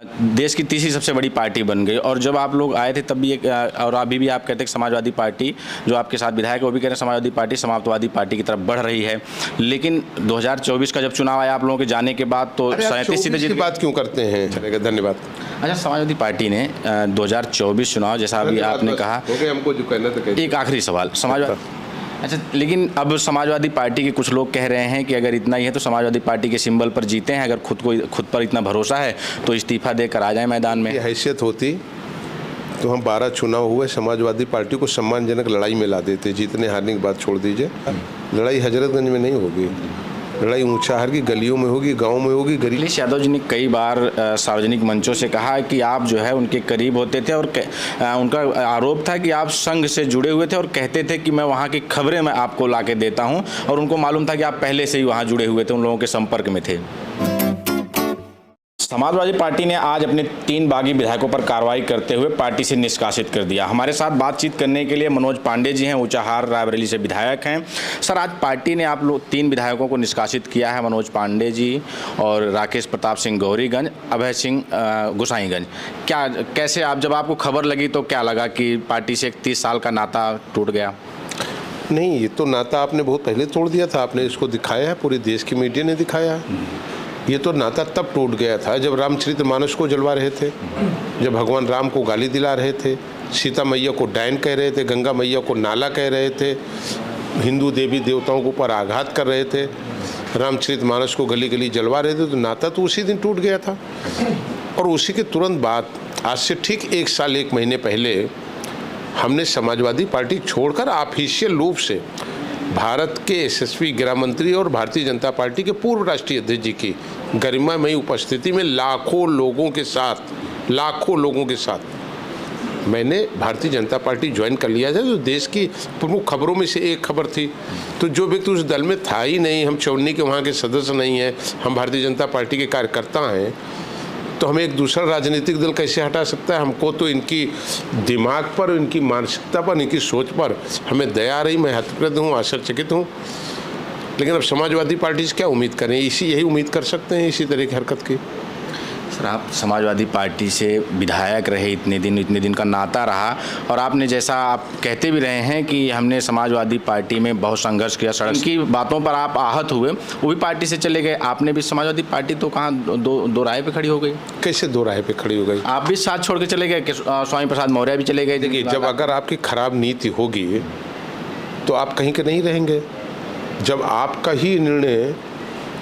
देश की तीसरी सबसे बड़ी पार्टी बन गई और जब आप लोग आए थे तब भी और अभी भी आप कहते हैं कि समाजवादी पार्टी जो आपके साथ विधायक है वो भी कह रहे हैं समाजवादी पार्टी समाजवादी पार्टी की तरफ बढ़ रही है। लेकिन 2024 का जब चुनाव आया आप लोगों के जाने के बाद तो 37 सीटें जीत बात क्यों करते हैं। चलेगा, धन्यवाद। अच्छा, समाजवादी पार्टी ने 2024 चुनाव जैसा अभी आपने कहा, हमको जो कहना था। एक आखिरी सवाल समाजवादी, अच्छा, लेकिन अब समाजवादी पार्टी के कुछ लोग कह रहे हैं कि अगर इतना ही है तो समाजवादी पार्टी के सिंबल पर जीते हैं, अगर खुद पर इतना भरोसा है तो इस्तीफा देकर आ जाए मैदान में। हैसियत होती तो हम 12 चुनाव हुए समाजवादी पार्टी को सम्मानजनक लड़ाई में ला देते। जीतने हारने की बात छोड़ दीजिए, लड़ाई हजरतगंज में नहीं होगी, लड़ाई ऊंचाहार की गलियों में होगी, गाँव में होगी। अखिलेश यादव जी ने कई बार सार्वजनिक मंचों से कहा कि आप जो है उनके करीब होते थे और उनका आरोप था कि आप संघ से जुड़े हुए थे और कहते थे कि मैं वहाँ की खबरें मैं आपको ला के देता हूँ, और उनको मालूम था कि आप पहले से ही वहाँ जुड़े हुए थे, उन लोगों के संपर्क में थे। समाजवादी पार्टी ने आज अपने 3 बागी विधायकों पर कार्रवाई करते हुए पार्टी से निष्कासित कर दिया। हमारे साथ बातचीत करने के लिए मनोज पांडे जी हैं, ऊंचाहार रायबरेली से विधायक हैं। सर, आज पार्टी ने आप लोग 3 विधायकों को निष्कासित किया है, मनोज पांडे जी और राकेश प्रताप सिंह गौरीगंज, अभय सिंह गोसाईगंज। क्या कैसे आप, जब आपको खबर लगी तो क्या लगा कि पार्टी से एक 30 साल का नाता टूट गया? नहीं, ये तो नाता आपने बहुत पहले तोड़ दिया था, आपने इसको दिखाया है, पूरे देश की मीडिया ने दिखाया। ये तो नाता तब टूट गया था जब रामचरितमानस को जलवा रहे थे, जब भगवान राम को गाली दिला रहे थे, सीता मैया को डायन कह रहे थे, गंगा मैया को नाला कह रहे थे, हिंदू देवी देवताओं के ऊपर आघात कर रहे थे, रामचरितमानस को गली गली जलवा रहे थे। तो नाता तो उसी दिन टूट गया था। और उसी के तुरंत बाद आज से ठीक 1 साल 1 महीने पहले हमने समाजवादी पार्टी छोड़कर ऑफिशियल रूप से भारत के यशस्वी गृह मंत्री और भारतीय जनता पार्टी के पूर्व राष्ट्रीय अध्यक्ष जी की गरिमामयी उपस्थिति में लाखों लोगों के साथ मैंने भारतीय जनता पार्टी ज्वाइन कर लिया था। जो देश की प्रमुख खबरों में से एक खबर थी। तो जो व्यक्ति उस दल में था ही नहीं, हम चौनी के वहाँ के सदस्य नहीं हैं, हम भारतीय जनता पार्टी के कार्यकर्ता हैं, तो हमें एक दूसरा राजनीतिक दल कैसे हटा सकता है? हमको तो इनकी दिमाग पर, इनकी मानसिकता पर, इनकी सोच पर हमें दया आ रही। मैं हतप्रद हूँ, आश्चर्यचकित हूँ। लेकिन अब समाजवादी पार्टी से क्या उम्मीद करें? यही उम्मीद कर सकते हैं इसी तरह की हरकत की। सर, आप समाजवादी पार्टी से विधायक रहे, इतने दिन का नाता रहा, और आपने जैसा आप कहते भी रहे हैं कि हमने समाजवादी पार्टी में बहुत संघर्ष किया, सड़क की बातों पर आप आहत हुए, वो भी पार्टी से चले गए। आपने भी समाजवादी पार्टी तो कहाँ दो राह पे खड़ी हो गई? कैसे 2 राह पे खड़ी हो गई? आप भी साथ छोड़ के चले गए, स्वामी प्रसाद मौर्य भी चले गए। देखिए, जब अगर आपकी खराब नीति होगी तो आप कहीं के नहीं रहेंगे। जब आपका ही निर्णय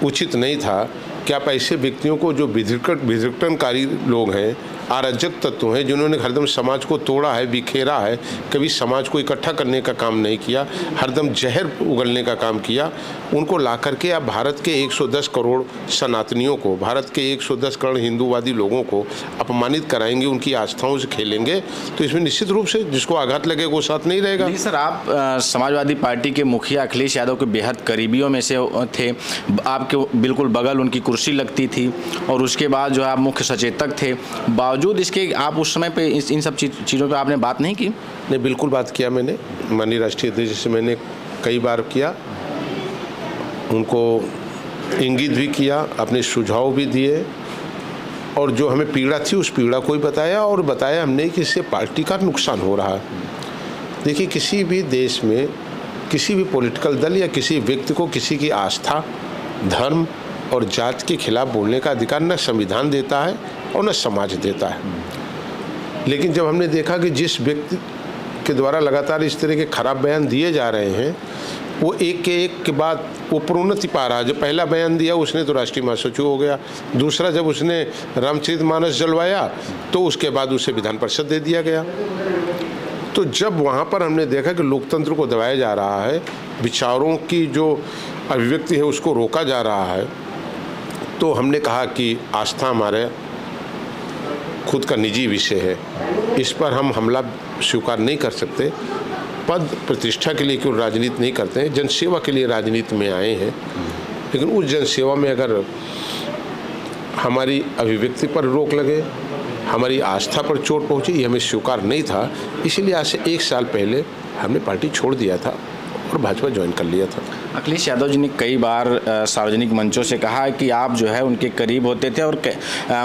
उचित नहीं था कि आप ऐसे व्यक्तियों को जो विघटनकारी लोग हैं, अराजक तत्व हैं, जिन्होंने हरदम समाज को तोड़ा है, बिखेरा है, कभी समाज को इकट्ठा करने का काम नहीं किया, हरदम जहर उगलने का काम किया, उनको ला करके आप भारत के 110 करोड़ सनातनियों को, भारत के 110 करोड़ हिंदूवादी लोगों को अपमानित कराएंगे, उनकी आस्थाओं से खेलेंगे, तो इसमें निश्चित रूप से जिसको आघात लगेगा वो साथ नहीं रहेगा। नहीं सर, आप समाजवादी पार्टी के मुखिया अखिलेश यादव के बेहद करीबियों में से थे, आपके बिल्कुल बगल उनकी कुर्सी लगती थी, और उसके बाद जो है आप मुख्य सचेतक थे। बावजूद इसके आप उस समय पे इन सब चीज़ों पे आपने बात नहीं की? नहीं, बिल्कुल बात किया मैंने। माननीय राष्ट्रीय अध्यक्ष से मैंने कई बार किया, उनको इंगित भी किया, अपने सुझाव भी दिए, और जो हमें पीड़ा थी उस पीड़ा को ही बताया, और बताया हमने कि इससे पार्टी का नुकसान हो रहा है। देखिए, किसी भी देश में किसी भी पॉलिटिकल दल या किसी व्यक्ति को किसी की आस्था, धर्म और जाति के खिलाफ बोलने का अधिकार न संविधान देता है और न समाज देता है। लेकिन जब हमने देखा कि जिस व्यक्ति के द्वारा लगातार इस तरह के खराब बयान दिए जा रहे हैं, वो एक के बाद वो प्रोन्नति पा रहा है। जो पहला बयान दिया उसने तो राष्ट्रीय महासचिव हो गया, दूसरा जब उसने रामचरितमानस जलवाया तो उसके बाद उसे विधान परिषद दे दिया गया। तो जब वहाँ पर हमने देखा कि लोकतंत्र को दबाया जा रहा है, विचारों की जो अभिव्यक्ति है उसको रोका जा रहा है, तो हमने कहा कि आस्था हमारे खुद का निजी विषय है, इस पर हम हमला स्वीकार नहीं कर सकते। पद प्रतिष्ठा के लिए क्यों राजनीति नहीं करते हैं, जनसेवा के लिए राजनीति में आए हैं। लेकिन उस जनसेवा में अगर हमारी अभिव्यक्ति पर रोक लगे, हमारी आस्था पर चोट पहुँचे, ये हमें स्वीकार नहीं था। इसीलिए आज से 1 साल पहले हमने पार्टी छोड़ दिया था और भाजपा ज्वाइन कर लिया था। अखिलेश यादव जी ने कई बार सार्वजनिक मंचों से कहा कि आप जो है उनके करीब होते थे और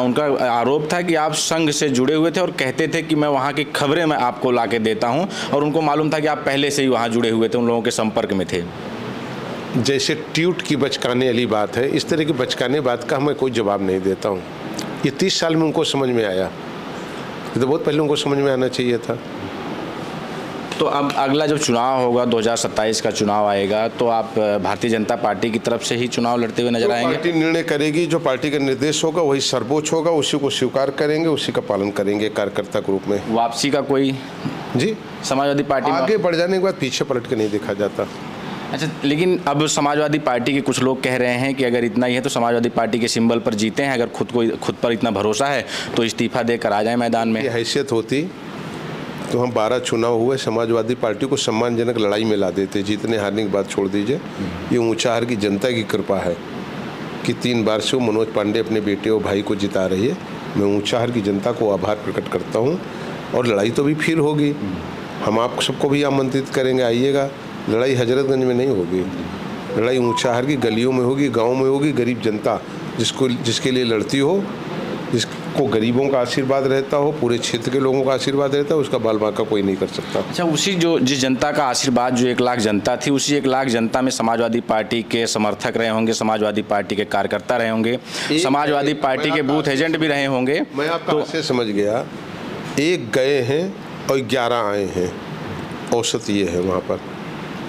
उनका आरोप था कि आप संघ से जुड़े हुए थे और कहते थे कि मैं वहाँ की खबरें मैं आपको ला के देता हूँ, और उनको मालूम था कि आप पहले से ही वहाँ जुड़े हुए थे, उन लोगों के संपर्क में थे। जैसे ट्यूट की बचकाने वाली बात है, इस तरह की बचकाने बात का मैं कोई जवाब नहीं देता हूँ। ये 30 साल में उनको समझ में आया, ये तो बहुत पहले उनको समझ में आना चाहिए था। तो अब अगला जब चुनाव होगा, 2027 का चुनाव आएगा, तो आप भारतीय जनता पार्टी की तरफ से ही चुनाव लड़ते हुए नजर आएंगे? पार्टी निर्णय करेगी, जो पार्टी का निर्देश होगा वही सर्वोच्च होगा, उसी को स्वीकार करेंगे, उसी का पालन करेंगे कार्यकर्ता के रूप में। वापसी का कोई जी समाजवादी पार्टी आगे बढ़ जाने के बाद पीछे पलट के नहीं देखा जाता। अच्छा, लेकिन अब समाजवादी पार्टी के कुछ लोग कह रहे हैं कि अगर इतना ही है तो समाजवादी पार्टी के सिंबल पर जीते हैं, अगर खुद पर इतना भरोसा है तो इस्तीफा देकर आ जाए मैदान में। ये हैसियत होती तो हम 12 चुनाव हुए समाजवादी पार्टी को सम्मानजनक लड़ाई में ला देते। जीतने हारने की बात छोड़ दीजिए, ये ऊंचाहार की जनता की कृपा है कि 3 बार से वो मनोज पांडे अपने बेटे और भाई को जिता रही है। मैं ऊंचाहार की जनता को आभार प्रकट करता हूँ, और लड़ाई तो भी फिर होगी। हम आप सबको भी आमंत्रित करेंगे, आइएगा। लड़ाई हजरतगंज में नहीं होगी, लड़ाई ऊंचाहार की गलियों में होगी, गाँव में होगी। गरीब जनता जिसके लिए लड़ती हो, जिसको गरीबों का आशीर्वाद रहता हो, पूरे क्षेत्र के लोगों का आशीर्वाद रहता है, उसका बाल बांका कोई नहीं कर सकता। अच्छा, जिस जनता का आशीर्वाद, जो 1 लाख जनता थी, उसी 1 लाख जनता में समाजवादी पार्टी के समर्थक रहे होंगे, समाजवादी पार्टी के कार्यकर्ता रहे होंगे, समाजवादी पार्टी के बूथ एजेंट भी रहे होंगे। मैं आपको ऐसे समझ गया, 1 गए हैं और 11 आए हैं, औसत ये है वहाँ पर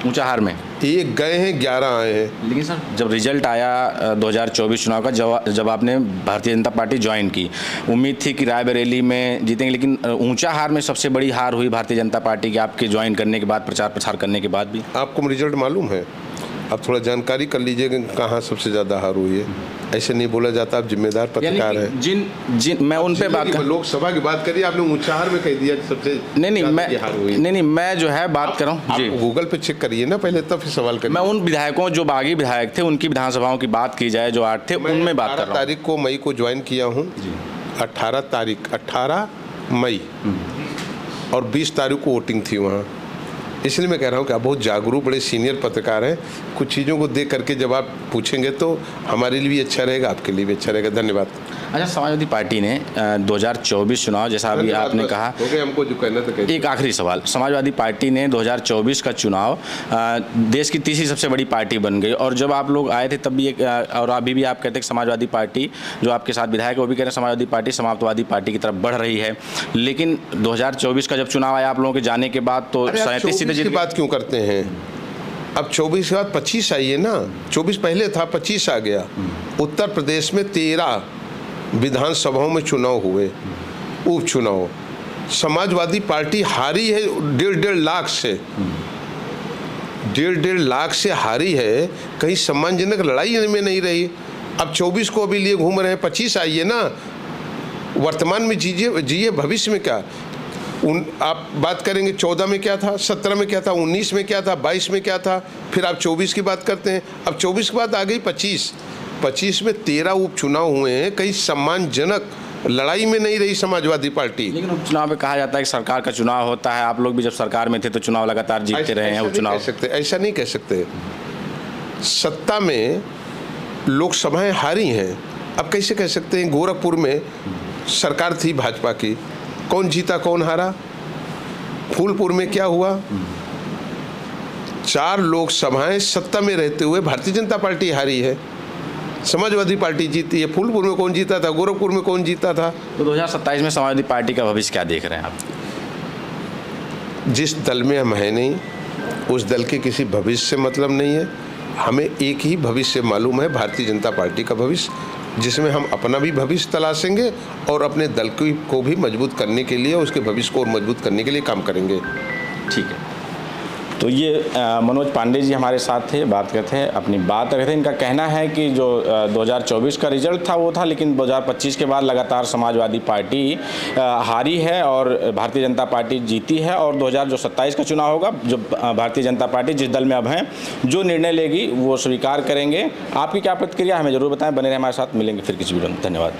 ऊंचाहार में। 1 गए हैं 11 आए हैं। लेकिन सर, जब रिजल्ट आया 2024 चुनाव का, जब आपने भारतीय जनता पार्टी ज्वाइन की, उम्मीद थी कि रायबरेली में जीतेंगे, लेकिन ऊंचाहार में सबसे बड़ी हार हुई भारतीय जनता पार्टी की, आपके ज्वाइन करने के बाद, प्रचार प्रसार करने के बाद भी। आपको रिजल्ट मालूम है? आप थोड़ा जानकारी कर लीजिएगा कहाँ सबसे ज़्यादा हार हुई है। ऐसे नहीं बोला जाता, आप जिम्मेदार पत्रकार हैं। मैं उन पे बात कर, लोकसभा की बात करिए, आपने ऊंचाहार में कह दिया सबसे नहीं, मैं जो है बात कर रहा हूँ, गूगल पे चेक करिए ना पहले, तब फिर सवाल करिए। मैं उन विधायकों, जो बागी विधायक थे, उनकी विधानसभाओं की बात की जाए, जो 8 थे, उनमें बात कर रहा हूँ। 18 तारीख को मई को ज्वाइन किया हूँ, 18 मई, और 20 तारीख को वोटिंग थी वहाँ। इसलिए मैं कह रहा हूँ कि आप बहुत जागरूक, बड़े सीनियर पत्रकार हैं। कुछ चीज़ों को देख करके जब आप पूछेंगे तो हमारे लिए भी अच्छा रहेगा, आपके लिए भी अच्छा रहेगा। धन्यवाद। अच्छा, समाजवादी पार्टी ने 2024 चुनाव, जैसा अभी आपने कहा, हमको जो कहना था एक आखिरी सवाल, समाजवादी पार्टी ने 2024 का चुनाव देश की तीसरी सबसे बड़ी पार्टी बन गई, और जब आप लोग आए थे तब भी और अभी भी आप कहते हैं कि समाजवादी पार्टी, जो आपके साथ विधायक वो भी कह रहे हैं समाजवादी पार्टी समाजवादी पार्टी की तरफ बढ़ रही है, लेकिन 2024 का जब चुनाव आया आप लोगों के जाने के बाद तो 37 सीटें की बात क्यों करते हैं? अब 24 के बाद 25 आई है ना, 24 पहले था, 25 आ गया। उत्तर प्रदेश में 13 विधानसभाओं में चुनाव हुए, उपचुनाव। समाजवादी पार्टी हारी है 1.5 लाख से, 1.5 लाख से हारी है, कहीं सम्मानजनक लड़ाई में नहीं रही। अब 24 को अभी लिए घूम रहे हैं, 25 आई है ना। वर्तमान में जिए भविष्य में क्या आप बात करेंगे? 14 में क्या था, 17 में क्या था, 19 में क्या था, 22 में क्या था, फिर आप 24 की बात करते हैं। अब 24 के बाद आ गई 25 में 13 उपचुनाव हुए हैं, कहीं सम्मानजनक लड़ाई में नहीं रही समाजवादी पार्टी। लेकिन उपचुनाव में कहा जाता है कि सरकार का चुनाव होता है, आप लोग भी जब सरकार में थे तो चुनाव लगातार जीतते रहे हैं। उपचुनाव ऐसा नहीं कह सकते, सत्ता में लोकसभाएं हारी हैं, अब कैसे कह सकते हैं? गोरखपुर में सरकार थी भाजपा की, कौन जीता कौन हारा? फूलपुर में क्या हुआ? 4 लोकसभाएं सत्ता में रहते हुए भारतीय जनता पार्टी हारी है, समाजवादी पार्टी जीती है। फूलपुर में कौन जीता था? गोरखपुर में कौन जीता था? तो 2027 में समाजवादी पार्टी का भविष्य क्या देख रहे हैं आप? जिस दल में हम हैं नहीं, उस दल के किसी भविष्य से मतलब नहीं है। हमें एक ही भविष्य मालूम है, भारतीय जनता पार्टी का भविष्य, जिसमें हम अपना भी भविष्य तलाशेंगे और अपने दल को भी मजबूत करने के लिए, उसके भविष्य को और मजबूत करने के लिए काम करेंगे। ठीक है, तो ये मनोज पांडे जी हमारे साथ थे, बात करते हैं, अपनी बात रखे थे। इनका कहना है कि जो 2024 का रिजल्ट था वो था, लेकिन 2025 के बाद लगातार समाजवादी पार्टी हारी है और भारतीय जनता पार्टी जीती है, और 2027 का चुनाव होगा, जो भारतीय जनता पार्टी जिस दल में अब हैं, जो निर्णय लेगी वो स्वीकार करेंगे। आपकी क्या प्रतिक्रिया हमें ज़रूर बताएं, बने रहे हमारे साथ, मिलेंगे फिर किसी वीडियो में। धन्यवाद।